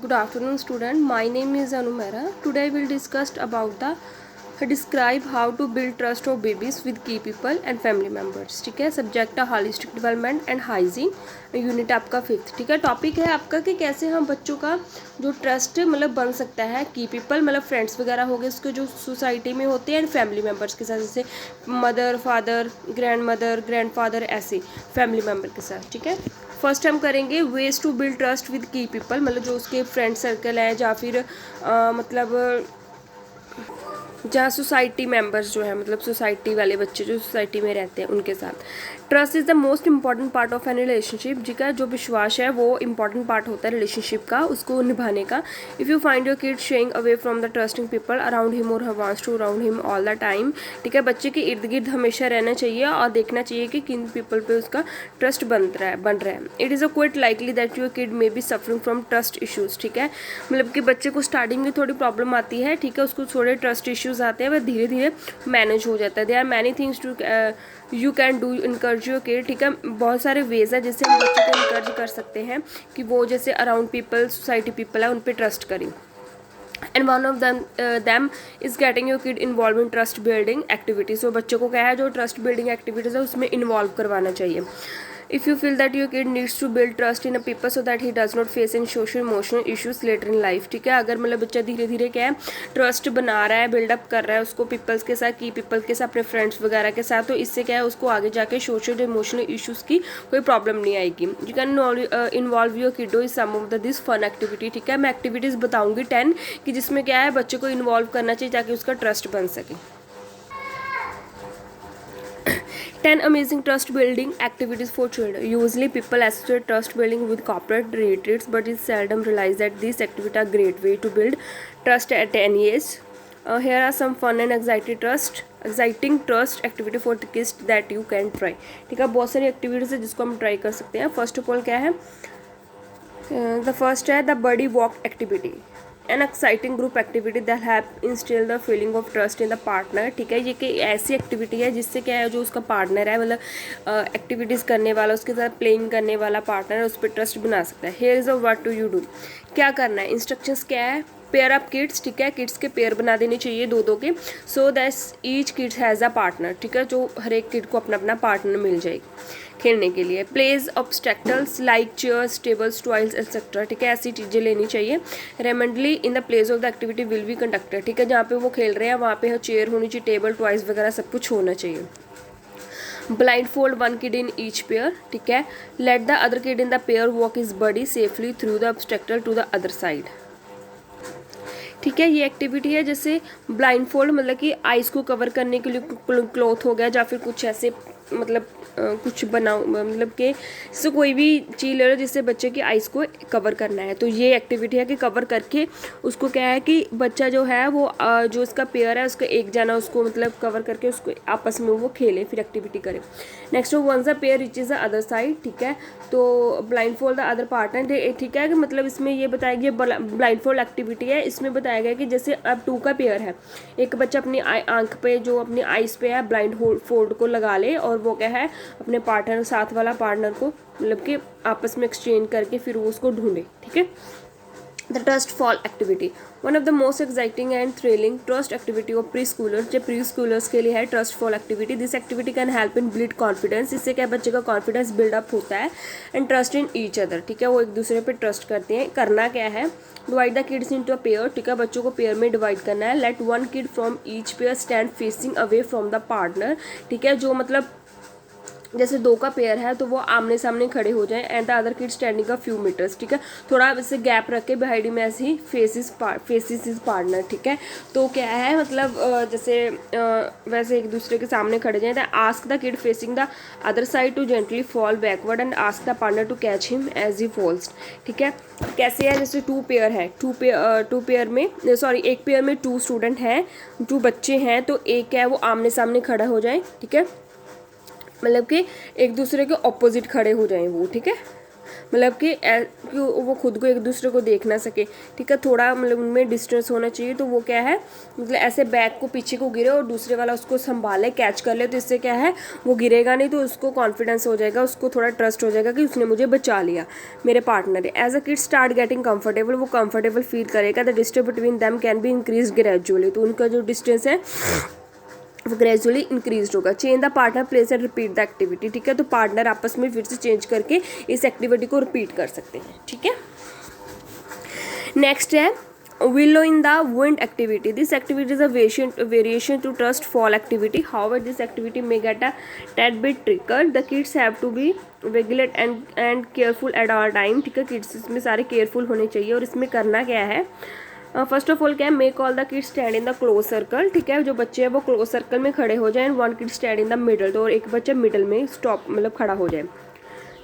Good afternoon, student. My name is Anumera. Today we will discuss about the describe how to build trust of babies with key people and family members. ठीक है, subject है holistic development and hygiene, unit आपका 5th. ठीक है, topic है आपका कि कैसे हम बच्चों का जो ट्रस्ट मतलब बन सकता है की पीपल मतलब फ्रेंड्स वगैरह हो गए उसके जो सोसाइटी में होते हैं एंड फैमिली मेम्बर्स के साथ, जैसे मदर फादर ग्रैंड फादर ऐसे फैमिली मेम्बर के साथ. ठीक है, फर्स्ट हम करेंगे ways to build trust with key people, मतलब जो उसके फ्रेंड सर्कल है या फिर मतलब जहाँ सोसाइटी मेंबर्स जो है मतलब सोसाइटी वाले बच्चे जो सोसाइटी में रहते हैं उनके साथ. Trust is the most important part of an relationship. जी का जो विश्वास है वो इंपॉर्टेंट पार्ट होता है रिलेशनशिप का, उसको निभाने का. If you find your kid shying away from the trusting people around him or her wants to around him all the time. ठीक है, बच्चे के इर्द गिर्द हमेशा रहना चाहिए और देखना चाहिए कि किन पीपल पे उसका ट्रस्ट बन रहा है. It is a quite likely that your kid may be suffering from trust issues. ठीक है, मतलब कि बच्चे को स्टार्टिंग में थोड़ी प्रॉब्लम आती है. ठीक है, उसको थोड़े ट्रस्ट इश्यूज़ आते हैं, वह धीरे धीरे मैनेज हो जाता है. There are many things to you can do encourage your kid. ठीक है, बहुत सारे वेज है जिससे हम बच्चों को इनकरेज कर सकते हैं कि वो जैसे अराउंड पीपल सोसाइटी पीपल है उन पर ट्रस्ट करें. And one of them is getting your kid involve in trust building activities. तो बच्चों को क्या है जो ट्रस्ट बिल्डिंग एक्टिविटीज़ है उसमें इन्वॉल्व करवाना चाहिए. If you feel that your kid needs to build trust in a people so that he does not face any social emotional issues later in life. ठीक है, अगर मतलब बच्चा धीरे धीरे क्या है ट्रस्ट बना रहा है बिल्डअप कर रहा है उसको पीपल्स के साथ की पीपल के साथ अपने फ्रेंड्स वगैरह के साथ, तो इससे क्या है उसको आगे जाके सोशल इमोशनल इश्यूज़ की कोई प्रॉब्लम नहीं आएगी. You can involve your kiddo is some of this fun activity. ठीक है, मैं एक्टिविटीज़ बताऊँगी 10 कि जिसमें क्या है बच्चे को इन्वॉल्व करना चाहिए ताकि उसका ट्रस्ट बन सके. 10 amazing trust building activities for children. Usually people associate trust building with corporate retreats, but it's seldom realized that these activities are a great way to build trust at any age. Here are some fun and exciting trust activity for the kids that you can try. ठीक है, बहुत सारी activities है जिसको हम try कर सकते हैं. फर्स्ट ऑफ ऑल क्या है, द फर्स्ट है the body walk activity. An exciting group activity that have instil the feeling of trust in the partner. ठीक है, ये कि ऐसी एक्टिविटी है जिससे क्या है जो उसका पार्टनर है मतलब एक्टिविटीज़ करने वाला उसके साथ प्लेइंग करने वाला पार्टनर है उस पर ट्रस्ट बना सकता है. Here is a what do you do. क्या करना है, इंस्ट्रक्शंस क्या है, पेयर अप किड्स. ठीक है, किड्स के पेयर बना देने चाहिए दो के, so that each kids has a partner. ठीक है, जो हर एक किड को अपना अपना पार्टनर मिल जाएगी खेलने के लिए. Place obstacles like chairs tables toys etcetera. ठीक है, ऐसी चीज़ें लेनी चाहिए. Randomly in the place of the activity will be conducted. ठीक है, जहाँ पे वो खेल रहे हैं वहाँ पे चेयर होनी चाहिए, टेबल टॉयज वगैरह सब कुछ होना चाहिए. Blindfold one kid in each pair. ठीक है, let the other kid in the pair walk his buddy safely through the obstacle to the other side. ठीक है, ये एक्टिविटी है जैसे ब्लाइंड फोल्ड मतलब कि आइज़ को कवर करने के लिए क्लॉथ हो गया या फिर कुछ ऐसे मतलब कुछ बनाओ मतलब कि इससे कोई भी चीज़ ले लो जिससे बच्चे की आइज़ को कवर करना है. तो ये एक्टिविटी है कि कवर करके उसको क्या है कि बच्चा जो है वो जो इसका पेयर है उसका एक जना उसको मतलब कवर करके उसको आपस में वो खेले फिर एक्टिविटी करे. Next once the pair reaches the other side. ठीक है, तो blindfold the other partner. ठीक है, कि मतलब इसमें ये बताया गया ब्लाइंड फोल्ड एक्टिविटी है, इसमें बताया गया कि जैसे अब 2 का पेयर है, एक बच्चा अपनी आंख पे जो अपनी आइज़ पे है ब्लाइंड फोल्ड को लगा ले और वो क्या है अपने पार्टनर साथ वाला पार्टनर को मतलब कि आपस में एक्सचेंज करके फिर वो उसको ढूंढे. ठीक है, the trust fall activity one of the most exciting and thrilling trust activity of pre schoolers. जो प्री स्कूलर्स के लिए है trust fall activity. This activity can help in build confidence. इससे क्या बच्चे का कॉन्फिडेंस बिल्डअप होता है and trust in each other. ठीक है, वो एक दूसरे पे ट्रस्ट करते हैं. करना क्या है, divide the kids into a pair. ठीक है, बच्चों को पेयर में डिवाइड करना है. Let one kid from each pair stand facing away from the partner. ठीक है, जो मतलब जैसे 2 का पेयर है तो वो आमने सामने खड़े हो जाएं and the other kid standing a few meters. ठीक है, थोड़ा इससे गैप रख के बिहाइंड में ऐसे ही फेसिस इज पार्टनर. ठीक है, तो क्या है मतलब जैसे वैसे एक दूसरे के सामने खड़े जाएं. The ask the kid facing the other side to gently fall backward and ask the partner to catch him as he falls. ठीक है, कैसे है जैसे 2 पेयर है, 2 पेयर में सॉरी एक पेयर में 2 स्टूडेंट हैं 2 बच्चे हैं, तो एक है वो आमने सामने खड़ा हो जाए. ठीक है, मतलब कि एक दूसरे के ऑपोजिट खड़े हो जाएं वो. ठीक है, मतलब कि वो खुद को एक दूसरे को देख ना सके, ठीक है, थोड़ा मतलब उनमें डिस्टेंस होना चाहिए। तो वो क्या है, मतलब ऐसे बैक को पीछे को गिरे और दूसरे वाला उसको संभाले, कैच कर ले, तो इससे क्या है वो गिरेगा नहीं, तो उसको कॉन्फिडेंस हो जाएगा, उसको थोड़ा ट्रस्ट हो जाएगा कि उसने मुझे बचा लिया, मेरे पार्टनर है। As a kid start getting comfortable, वो कंफर्टेबल फील करेगा। The distance between them can be increase gradually, तो उनका जो डिस्टेंस है वो ग्रेजुअली इंक्रीज होगा। Change the partner place and repeat the activity, ठीक है, तो पार्टनर आपस में फिर से चेंज करके इस एक्टिविटी को रिपीट कर सकते हैं, ठीक है। नेक्स्ट है willow in the wind activity. This activity is a variation to trust fall activity. However, this activity may get a tad bit trickier. The kids have to be vigilant and careful at all time, ठीक है, kids इसमें सारे careful होने चाहिए। और इसमें करना क्या है, फर्स्ट ऑफ ऑल क्या है, make all the kids stand in the close circle, ठीक है, जो बच्चे हैं वो क्लोज सर्कल में खड़े हो जाए। And one kid stand in the middle, तो और एक बच्चा मिडल में स्टॉप मतलब खड़ा हो जाए,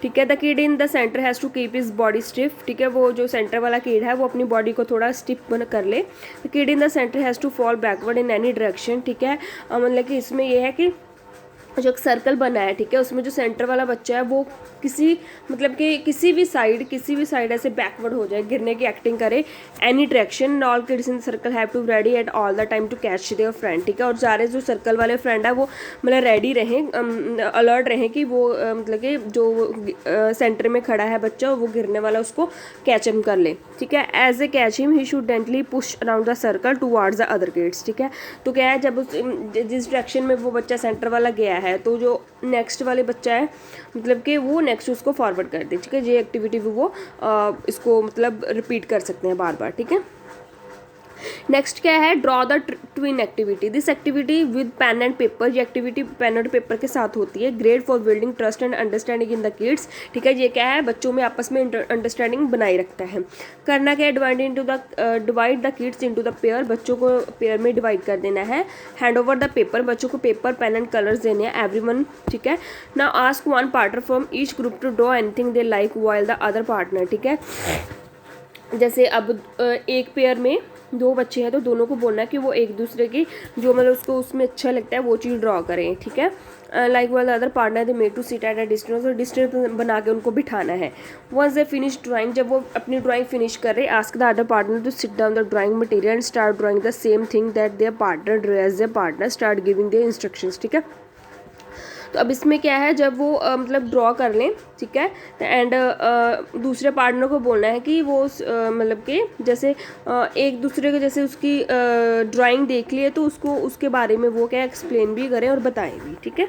ठीक है। The kid in the center has to keep his body stiff, ठीक है, वो जो सेंटर वाला किड है वो अपनी बॉडी को थोड़ा स्टिफ बन कर ले। The kid in the center has to fall backward in any direction, ठीक है, मतलब कि इसमें ये है कि जो एक सर्कल बना है, ठीक है, उसमें जो सेंटर वाला बच्चा है वो किसी मतलब कि किसी भी साइड ऐसे बैकवर्ड हो जाए, गिरने की एक्टिंग करे, any direction. All kids in circle have to ready at all the time to catch their friend, ठीक है, और सारे जो सर्कल वाले फ्रेंड है वो मतलब रेडी रहें, अलर्ट रहें कि वो मतलब कि जो सेंटर में खड़ा है बच्चा वो गिरने वाला उसको कैच इन कर ले, ठीक है। As a catch him he should gently push around the circle towards the other kids, ठीक है, तो क्या है जब जिस डायरेक्शन में वो बच्चा सेंटर वाला गया है तो जो नेक्स्ट वाले बच्चा है मतलब कि वो नेक्स्ट उसको फॉरवर्ड कर दे, ठीक है, ये एक्टिविटी भी वो इसको मतलब रिपीट कर सकते हैं बार बार, ठीक है। नेक्स्ट क्या है, draw the twin activity. This activity with pen and paper, ये एक्टिविटी पेन एंड पेपर के साथ होती है। Great for building trust and understanding in the kids, ठीक है, ये क्या है बच्चों में आपस में अंडरस्टैंडिंग बनाए रखता है। करना क्या है, divide the kids into the pair, बच्चों को पेयर में डिवाइड कर देना है। हैंड ओवर द पेपर, बच्चों को पेपर पेन एंड कलर्स देने हैं, एवरीवन, ठीक है। Now ask one partner from each group to draw anything they like while the other partner, ठीक है, जैसे अब एक पेयर में दो बच्चे हैं तो दोनों को बोलना है कि वो एक दूसरे की जो मतलब उसको उसमें अच्छा लगता है वो चीज़ ड्रॉ करें, ठीक है। Like while other partner they made to sit at a distance, और डिस्टेंस बना के उनको बिठाना है। वंस दे फिनिश ड्राइंग, जब वो अपनी ड्राइंग फिनिश कर रहे, ask the other partner to sit down the drawing material and start drawing the same thing that their partner draw as their partner, start giving their instructions, ठीक है। तो अब इसमें क्या है, जब वो मतलब ड्रॉ कर लें, ठीक है, एंड दूसरे पार्टनर को बोलना है कि वो मतलब कि जैसे एक दूसरे को जैसे उसकी ड्राइंग देख लिए तो उसको उसके बारे में वो क्या एक्सप्लेन भी करें और बताएं भी, ठीक है।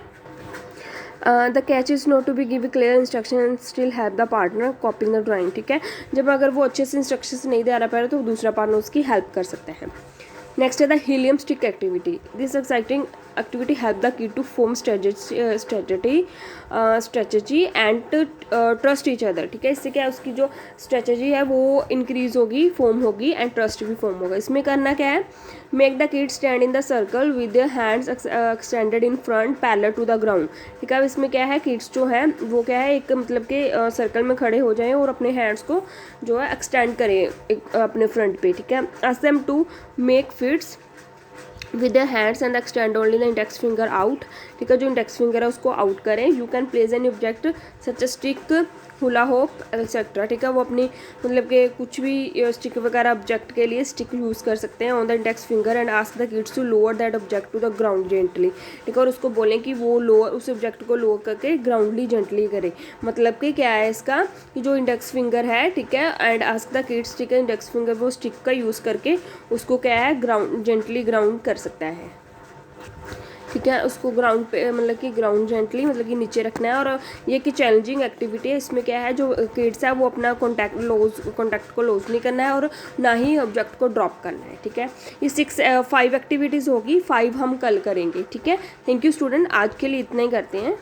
The catch is not to be give clear instruction and still help the partner copying the drawing, ठीक है, जब अगर वो अच्छे से इंस्ट्रक्शंस नहीं दे रहा पहले तो दूसरा पार्टनर उसकी हेल्प कर सकता है। नेक्स्ट है the helium stick activity. This exciting activity help the kid to form strategy and trust each other, ठीक है, इससे क्या है उसकी जो स्ट्रेटजी है वो इंक्रीज होगी, फॉर्म होगी एंड ट्रस्ट भी फॉर्म होगा। इसमें करना क्या है, make the kid stand in the circle with their hands extended in front parallel to the ground, ठीक है। इसमें क्या है किड्स जो है वो क्या है एक मतलब के सर्कल में खड़े हो जाएं और अपने हैंड्स को जो है एक्सटेंड करें अपने फ्रंट पे, ठीक है। Ask them to make fists with the hands and extend only the index finger out, ठीक है, जो इंडेक्स फिंगर है उसको आउट करें। You can place an object such stick hula hoop etcetera, ठीक है, वो अपनी मतलब कि कुछ भी स्टिक वगैरह ऑब्जेक्ट के लिए स्टिक यूज़ कर सकते हैं on the index finger and ask the kids to lower that object to the ground gently, ठीक है, और उसको बोलें कि वो लोअर उस ऑब्जेक्ट को लोअर करके ग्राउंडली जेंटली करे। मतलब कि क्या है इसका कि जो इंडेक्स फिंगर है, ठीक है, एंड आस्क द किड्स, ठीक है, इंडेक्स फिंगर वो स्टिक का यूज़ करके उसको क्या है ग्राउंड जेंटली ग्राउंड कर सकता है, ठीक है, उसको ग्राउंड पे मतलब कि ग्राउंड जेंटली मतलब कि नीचे रखना है। और ये कि चैलेंजिंग एक्टिविटी है, इसमें क्या है जो किड्स है वो अपना कॉन्टैक्ट को लॉस नहीं करना है और ना ही ऑब्जेक्ट को ड्रॉप करना है, ठीक है। ये 5 एक्टिविटीज़ होगी, 5 हम कल करेंगे, ठीक है। थैंक यू स्टूडेंट, आज के लिए इतना ही करते हैं।